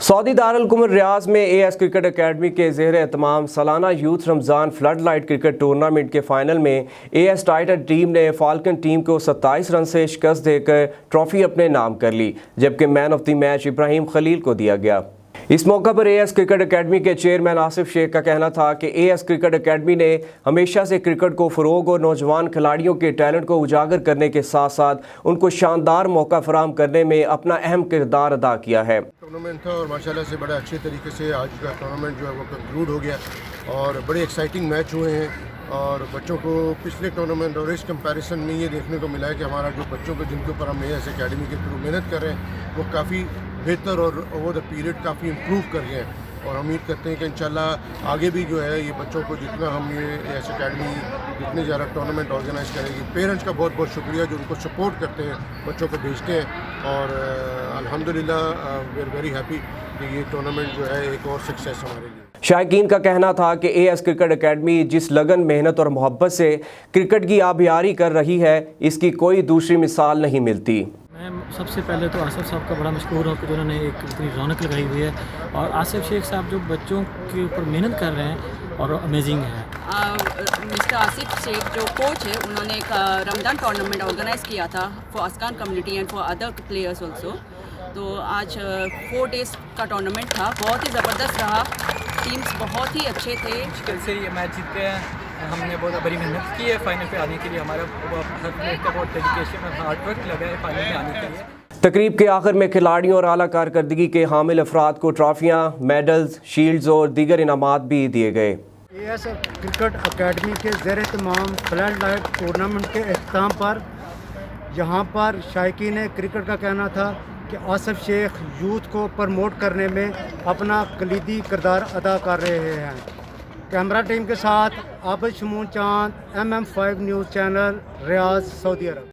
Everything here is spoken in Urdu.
سعودی دارالحکومت ریاض میں اے ایس کرکٹ اکیڈمی کے زیر اہتمام سالانہ یوتھ رمضان فلڈ لائٹ کرکٹ ٹورنامنٹ کے فائنل میں اے ایس ٹائٹن ٹیم نے فالکن ٹیم کو 27 رن سے شکست دے کر ٹرافی اپنے نام کر لی، جبکہ مین آف دی میچ ابراہیم خلیل کو دیا گیا۔ اس موقع پر اے ایس کرکٹ اکیڈمی کے چیئرمین آصف شیخ کا کہنا تھا کہ اے ایس کرکٹ اکیڈمی نے ہمیشہ سے کرکٹ کو فروغ اور نوجوان کھلاڑیوں کے ٹیلنٹ کو اجاگر کرنے کے ساتھ ساتھ ان کو شاندار موقع فراہم کرنے میں اپنا اہم کردار ادا کیا ہے۔ ٹورنامنٹ تھا اور ماشاءاللہ سے بڑے اچھے طریقے سے آج کا ٹورنامنٹ جو ہے وہ کنکلوڈ ہو گیا اور بڑے ایکسائٹنگ میچ ہوئے ہیں، اور بچوں کو پچھلے ٹورنامنٹ اور اس کمپیریزن میں یہ دیکھنے کو ملا ہے کہ ہمارا جو بچوں کو جن کے اوپر ہم اے ایس اکیڈمی کے تھرو محنت کر رہے ہیں وہ کافی بہتر اور over the period coffee improve کر گئے ہیں، اور امید کرتے ہیں کہ انشاءاللہ آگے بھی جو ہے یہ بچوں کو جتنا ہم یہ اے ایس اکیڈمی جتنے زیادہ ٹورنامنٹ آرگنائز کرے گی، پیرنٹس کا بہت بہت شکریہ جو ان کو سپورٹ کرتے ہیں، بچوں کو بھیجتے ہیں، اور الحمدللہ وی آر ویری ہیپی کہ یہ ٹورنامنٹ جو ہے ایک اور سکسیس ہمارے لیے۔ شائقین کا کہنا تھا کہ اے ایس کرکٹ اکیڈمی جس لگن، محنت اور محبت سے کرکٹ کی آبیاری کر رہی ہے، اس کی کوئی دوسری مثال نہیں ملتی۔ میں سب سے پہلے تو آصف صاحب کا بڑا مشکور ہوں کہ جنہوں نے ایک اتنی رونق لگائی ہوئی ہے، اور آصف شیخ صاحب جو بچوں کے اوپر محنت کر رہے ہیں اور امیزنگ ہے۔ مسٹر آصف شیخ جو کوچ ہے، انہوں نے ایک رمضان ٹورنامنٹ آرگنائز کیا تھا for scan community and for other players also. تو آج 4 days کا ٹورنامنٹ تھا، بہت ہی زبردست رہا، ٹیمز بہت ہی اچھے تھے۔ مشکل سے یہ میچ جیتے ہیں، ہم نے بہت بڑی محنت کی ہے فائنل پہ آنے کے لیے، ہمارا ہر پلیئر کا بہت ڈیڈیکیشن اور ہارڈ ورک لگا ہے فائنل پہ آنے کے لیے۔ تقریب کے آخر میں کھلاڑیوں اور اعلیٰ کارکردگی کے حامل افراد کو ٹرافیاں، میڈلز، شیلڈز اور دیگر انعامات بھی دیے گئے۔ اے ایس کرکٹ اکیڈمی کے زیر اہتمام فلڈ لائٹ ٹورنامنٹ کے اختتام پر یہاں پر شائقین کرکٹ کا کہنا تھا کہ آصف شیخ یوتھ کو پروموٹ کرنے میں اپنا کلیدی کردار ادا کر رہے ہیں۔ کیمرہ ٹیم کے ساتھ عابد شمون چاند، MM5 نیوز چینل، ریاض، سعودی عرب۔